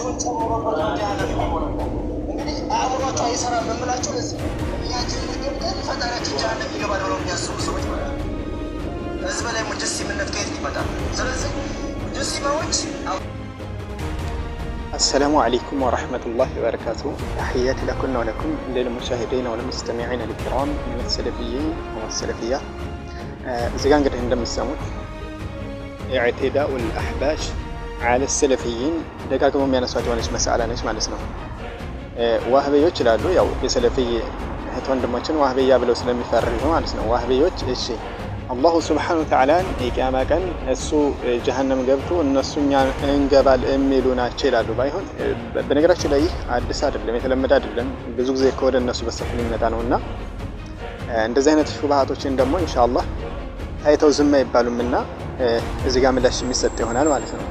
እግሩን ጨምሮበት ነው ጀሃነም የሚሆነው። እንግዲህ አእምሯቸው አይሰራም የምላቸው ለዚህ እያችን ገብተን ፈጣሪያችን ጀሃነም ይገባል ብለው የሚያስቡ ሰዎች ማለት ነው። ከዚህ በላይ ሙጀሲምነት ከየት ይመጣል? ስለዚህ ሙጀሲማዎች السلام عليكم ورحمة الله وبركاته. تحياتي لكم ولكم للمشاهدين والمستمعين الكرام من السلفيين والسلفيات. زي قد عندما السموت اعتداء الأحباش على السلفيين دقاقهم من أسوات ونش مسألة نش ما نسمع وهبيوش لالو يو بسلفي هتوان دموشن وهبيا بلو سلمي فرقه ما نسمع وهبيوش إيشي الله سبحانه وتعالى إيقاما كان السو جهنم قبطو النسو انقبال اميلونا تشيلالو بايهون بنقرأش لايه عدس عدلم يتلمد عدلم بزوك زي كود النسو بسفلين ندانونا عند زينة الشبهاتوشين دمو إن شاء الله هايتو زمي يبالو منا إذا قام اللاش ميستي هنا المالسنا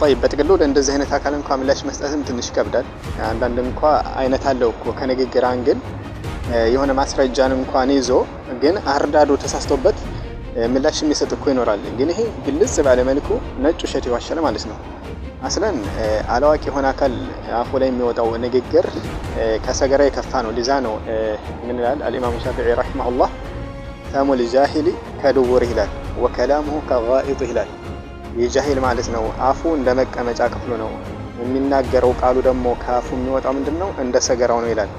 طيب بتقلوا عند زينة هاكالن قام اللاش مستأثم تنش كبدال عندن قا عينة هالوكو كان يجي جرانجل የሆነ ማስረጃን እንኳን ይዞ ግን አርዳዶ ተሳስቶበት ምላሽ የሚሰጥ እኮ ይኖራል። ግን ይሄ ግልጽ ባለ መልኩ ነጭ ውሸት ይዋሻል ማለት ነው። አስለን አላዋቂ የሆነ አካል አፉ ላይ የሚወጣው ንግግር ከሰገራ የከፋ ነው። ሊዛ ነው ምን ይላል አልኢማም ሻፊዒ ረሂመሁላህ ታሙል ጃሂሊ ከዱቡር ይላል ወከላሙሁ ከጋኢጥ ይላል። የጃሂል ማለት ነው አፉ እንደ መቀመጫ ክፍሉ ነው፣ የሚናገረው ቃሉ ደግሞ ካፉ የሚወጣው ምንድነው እንደ ሰገራው ነው ይላል።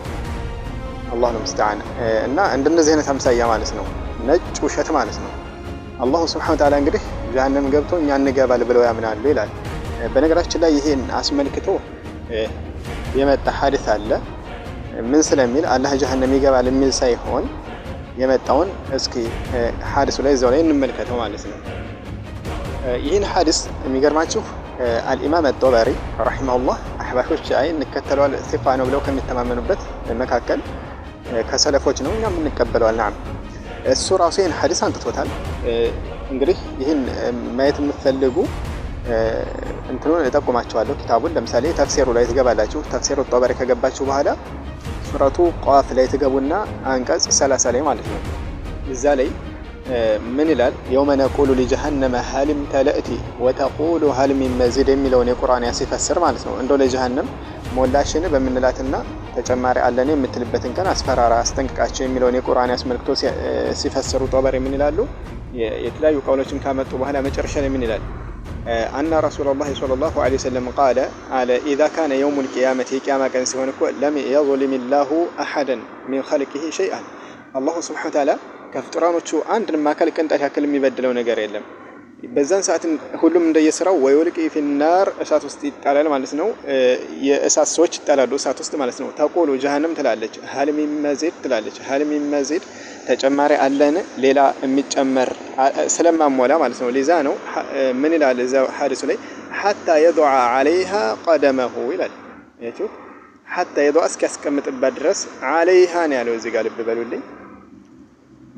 الله المستعان እና እንደነዚህ አይነት አምሳያ ማለት ነው ነጭ ውሸት ማለት ነው። አላህ Subhanahu Wa Ta'ala እንግዲህ ጀሃነም ገብቶ እኛ እንገባል ብለው ያምናሉ ይላል። በነገራችን ላይ ይሄን አስመልክቶ የመጣ ሐዲስ አለ። ምን ስለሚል አላህ ጀሃነም ይገባል የሚል ሳይሆን የመጣውን እስኪ ሐዲሱ ላይ እዛው ላይ እንመልከተው ማለት ነው። ይህን ሐዲስ የሚገርማችሁ الإمام الطبري رحمه الله أحبابش أي نكتلوا الثقة ብለው ከሚተማመኑበት መካከል ከሰለፎች ነው እኛም እንቀበለው نعم እሱ ራሱ ይሄን ሐዲስ አንጥቶታል። እንግዲህ ይሄን ማየት የምትፈልጉ እንትኑን እጠቁማችኋለሁ። ኪታቡን ለምሳሌ ተፍሲሩ ላይ ትገባላችሁ። ተፍሲሩ الطبري ከገባችሁ በኋላ ሱረቱ ቋፍ ላይ ትገቡና አንቀጽ 30 ላይ ማለት ነው እዛ ላይ من ይላል يوم نقول لجهنم هل امتلأت وتقول هل من مزيد የሚለውን የቁርአን ያሲፈስር ማለት ነው። እንደው ለጀሃነም ሞላሽን በመንላትና ተጨማሪ አለኔ የምትልበትን ቀን አስፈራራ አስጠንቅቃቸው የሚለውን የቁርአን ያስመልክቶ ሲፈስሩ ጦበሪ ምን ይላሉ? የተለያዩ ቀውሎችን ካመጡ በኋላ መጨረሻ ላይ ምን ይላል? أن رسول الله صلى الله عليه وسلم قال إذا كان يوم القيامة قيامة كان ሲሆን እኮ لم يظلم الله أحدا من خلقه شيئا الله سبحانه وتعالى ከፍጥራኖቹ አንድ ማከል ቅንጣት ያክል የሚበድለው ነገር የለም። በዛን ሰዓት ሁሉም እንደየስራው ወይወልቂ ፊናር እሳት ውስጥ ይጣላል ማለት ነው። የእሳት ሰዎች ይጣላሉ እሳት ውስጥ ማለት ነው። ተቆሉ ጀሃነም ትላለች ሀል ሚን መዚድ ትላለች። ሀል ሚን መዚድ ተጨማሪ አለን ሌላ የሚጨመር ስለማሞላ ማለት ነው። ሊዛ ነው ምን ይላል እዛው ሐዲሱ ላይ حتى يضع عليها قدمه ይላል። እቺ حتى يضع እስኪያስቀምጥባት ድረስ عليها ነው ያለው። እዚህ ጋር ልብ በሉልኝ።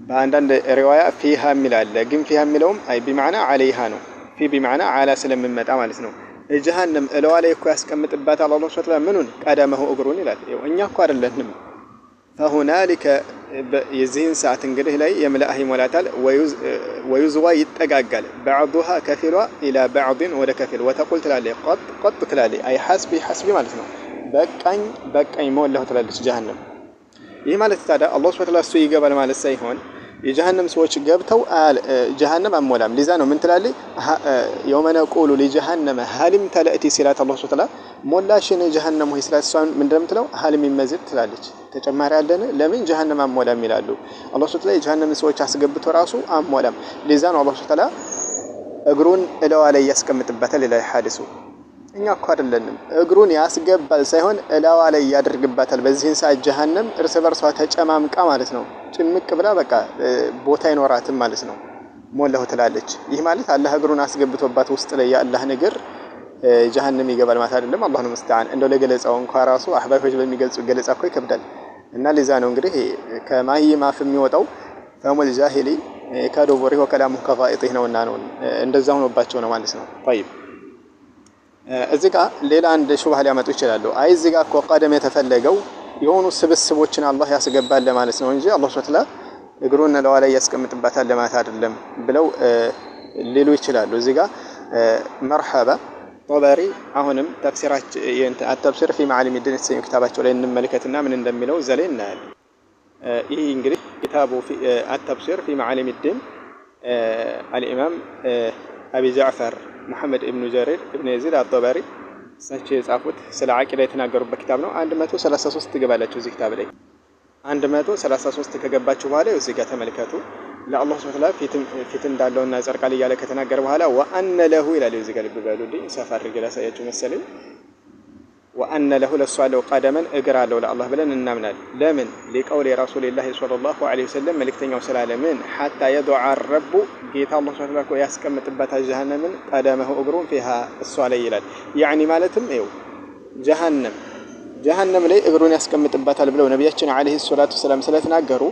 በአንዳንድ ሪዋያ ፊሃ የሚላል ግን ፊሃ የሚለውም አይ بمعنى عليها ነው። ፊ بمعنى على ስለምመጣ ማለት ነው። ጀሃነም እለዋ ላይ እኮ ያስቀምጥባታል አላህ Subhanahu Wa Ta'ala ምኑን ቀደመሁ እግሩን ይላል። እኛ እኮ አይደለንም። فهنالك የዚህን ሰዓት እንግዲህ ላይ የምላህ ይሞላታል ወይዝዋ ይጠጋጋል بعضها ከፊሏ الى بعض ወደ ከፊል ወተቁል ትላለች قط ትላለች አይ حسبي ማለት ነው። በቃኝ ሞላሁ ትላለች ጀሃነም። ይህ ማለት ታዲያ አላህ Subhanahu Wa Ta'ala እሱ ይገባል ማለት ሳይሆን የጀሃነም ሰዎች ገብተው ጀሃነም አሞላም ሊዛ ነው ምን ትላለች? يوم نقول لجهنم هل امتلأت ሲላት አላህ Subhanahu Wa Ta'ala ሞላሽን ጀሃነም ሆይ ሲላት እሷን ምን እንደምትለው هل من مزيد ትላለች። ተጨማሪ አለን ለምን ጀሃነም አሞላም ይላሉ። አላህ Subhanahu Wa Ta'ala የጀሃነም ሰዎች አስገብቶ ራሱ አሞላም። ሊዛ ነው አላህ Subhanahu Wa Ta'ala እግሩን እለዋ ላይ ያስቀምጥበታል ይላል ሐዲሱ። እኛ እኮ አይደለንም። እግሩን ያስገባል ሳይሆን እላዋ ላይ ያደርግባታል። በዚህን ሰዓት ጀሃነም እርስ በርሷ ተጨማምቃ ማለት ነው ጭምቅ ብላ በቃ ቦታ አይኖራትም ማለት ነው። ሞላሁ ትላለች። ይህ ማለት አላህ እግሩን አስገብቶባት ውስጥ ላይ ያላህ ነገር ጀሃነም ይገባል ማለት አይደለም። አላህ ነው ሙስተዓን። እንደው ለገለጻው እንኳን ራሱ አህባሾች በሚገልጹ ገለጻ እኮ ይከብዳል። እና ለዛ ነው እንግዲህ ከማሂ ማፍ የሚወጣው ፈሙል ጃሂሊ ከዱቡሪ ወከላሙ ከጋኢጢህ ነውና ነው እንደዛ ሆኖባቸው ነው ማለት ነው። طيب እዚህ ጋር ሌላ አንድ ሹብሃ ሊያመጡ ይችላሉ። አይ እዚህ ጋር እኮ ቀደም የተፈለገው የሆኑ ስብስቦችን አላህ ያስገባል ለማለት ነው እንጂ አላህ ሱብሓነሁ ወተዓላ እግሩን ለዋ ላይ ያስቀምጥባታል ለማለት አይደለም ብለው ሊሉ ይችላሉ። እዚህ ጋር መርሐባ ጦበሪ አሁንም ተፍሲራቸው التفسير في معالم الدين የተሰኘው ክታባቸው ላይ እንመልከትና ምን እንደሚለው ዘለ እናያለን። ይህ እንግዲህ ክታቡ التفسير في معالم الدين الإمام أبي جعفر محمد ابن جرير ابن يزيد الطبري እሳቸው የጻፉት ስለ አቂዳ የተናገሩበት ክታብ ነው። 133 ትገባላችሁ እዚህ ክታብ ላይ 133 ከገባችሁ በኋላ እዚህ ጋር ተመልከቱ። ለአላህ Subhanahu Wa Ta'ala ፊት እንዳለውና ጸርቃል እያለ ከተናገረ በኋላ ወአነ ለሁ ይላል። እዚህ ጋር ልብ በሉልኝ፣ ሰፋ አድርጌ ላሳያችሁ መሰለኝ። ወአነ ለሁ ለሷለው ቀደመን እግር አለው ለአላህ ብለን እናምናለን። ለምን ሊቀውል የረሱላህ ሰለላሁ ዐለይሂ ወሰለም መልእክተኛው ስላለ ምን حتى يضع الرب ጌታ አላህ Subhanahu Wa Ta'ala ያስቀምጥበት ጀሃነምን ቀደመው እግሩን ፊሃ እሷ ላይ ይላል። ያኒ ማለትም ይኸው ጀሃነም ላይ እግሩን ያስቀምጥበታል ብለው ነብያችን አለይሂ ሰላቱ ሰላም ስለተናገሩ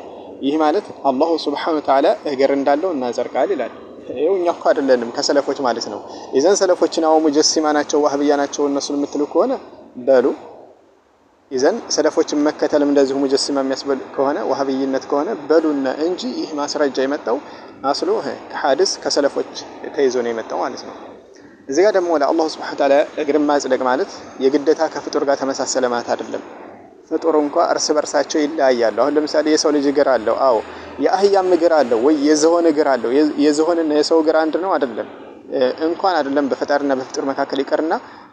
ይህ ማለት አላህ Subhanahu Wa Ta'ala እግር እንዳለው እናዘርቃል ይላል። ይኸው እኛ እኮ አይደለንም ከሰለፎች ማለት ነው። ኢዘን ሰለፎችን አው ሙጀሲማ ናቸው ዋህብያ ናቸው እነሱን የምትሉ ከሆነ በሉ ኢዘን ሰለፎችን መከተልም እንደዚሁ ሙጀሲማ የሚያስበል ከሆነ ዋህብይነት ከሆነ በሉና እንጂ ይህ ማስረጃ የመጣው አስሉ ከሐዲስ ከሰለፎች ተይዞ ነው የመጣው ማለት ነው። እዚህ ጋር ደግሞ ለአላህ Subhanahu Wa Ta'ala እግር ማጽደቅ ማለት የግዴታ ከፍጡር ጋር ተመሳሰለ ማለት አይደለም። ፍጡር እንኳን እርስ በርሳቸው ይለያያሉ። አሁን ለምሳሌ የሰው ልጅ እግር አለው፣ አዎ የአህያም እግር አለው ወይ የዝሆን እግር አለው። የዝሆንና የሰው እግር አንድ ነው አይደለም። እንኳን አይደለም በፈጣሪና በፍጡር መካከል ይቀርና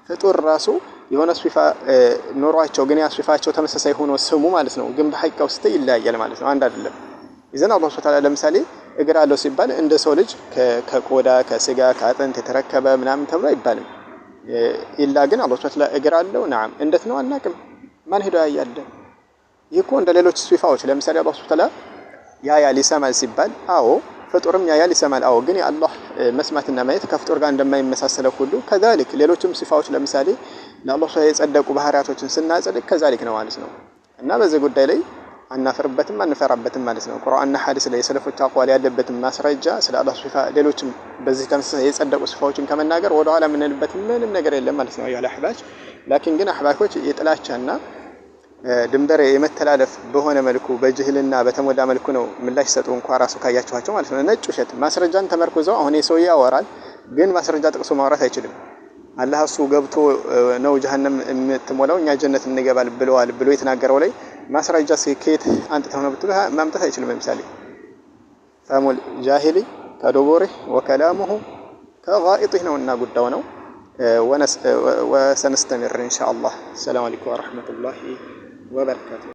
ፍጡር ራሱ የሆነ ሲፋ ኖሯቸው ግን ያ ሲፋቸው ተመሳሳይ ሆኖ ስሙ ማለት ነው ግን በሐቂቃ ውስጥ ይለያያል ማለት ነው። አንድ አይደለም። ይዘን አላህ Subhanahu Wa Ta'ala ለምሳሌ እግር አለው ሲባል እንደ ሰው ልጅ ከቆዳ ከስጋ ከአጥንት የተረከበ ምናምን ተብሎ አይባልም። ኢላ ግን አላህ Subhanahu Wa Ta'ala እግር አለው ናም እንዴት ነው አናቅም። ማን ሄዶ ያያለ ይኮ እንደ ሌሎች ሲፋዎች ለምሳሌ አላህ Subhanahu Wa Ta'ala ያያል ይሰማል ሲባል አዎ ፍጡርም ያያል ይሰማል አዎ ግን የአላህ መስማትና ማየት ከፍጡር ጋር እንደማይመሳሰለው ሁሉ ከዛልክ ሌሎችም ሲፋዎች ለምሳሌ ለአላህ Subhanahu የጸደቁ ባህሪያቶችን ስናጸድቅ ከዛልክ ነው ማለት ነው። እና በዚህ ጉዳይ ላይ አናፈርበትም አንፈራበትም ማለት ነው። ቁርአንና ሐዲስ ላይ የሰለፎች አቋል ያለበትን ማስረጃ ስለ አላህ ሲፋ ሌሎችም በዚህ ተመሳሳይ የጸደቁ ሲፋዎችን ከመናገር ወደ ኋላ ምንልበት ምንም ነገር የለም ማለት ነው። ያለ አህባሽ ላኪን ግን አህባሾች የጥላቻና ድንበር የመተላለፍ በሆነ መልኩ በጅህልና በተሞላ መልኩ ነው ምላሽ ሰጡ እንኳን ራሱ ካያችኋቸው ማለት ነው። ነጭ ውሸት ማስረጃን ተመርኩዘው አሁን የሰው ያወራል ግን ማስረጃ ጥቅሶ ማውራት አይችልም። አላህ እሱ ገብቶ ነው ጀሃነም የምትሞላው እኛ ጀነት እንገባል ብለዋል ብሎ የተናገረው ላይ ማስረጃ ከየት አንጥተው ነው ብትሉ ማምጣት አይችልም። ለምሳሌ ፈሙል ጃሂሊ ከዶቦሪ ወከላሙሁ ከጋኢጢህ ነውና ጉዳዩ ነው። وسنستمر إن شاء الله. السلام عليكم ورحمة الله وبركاته.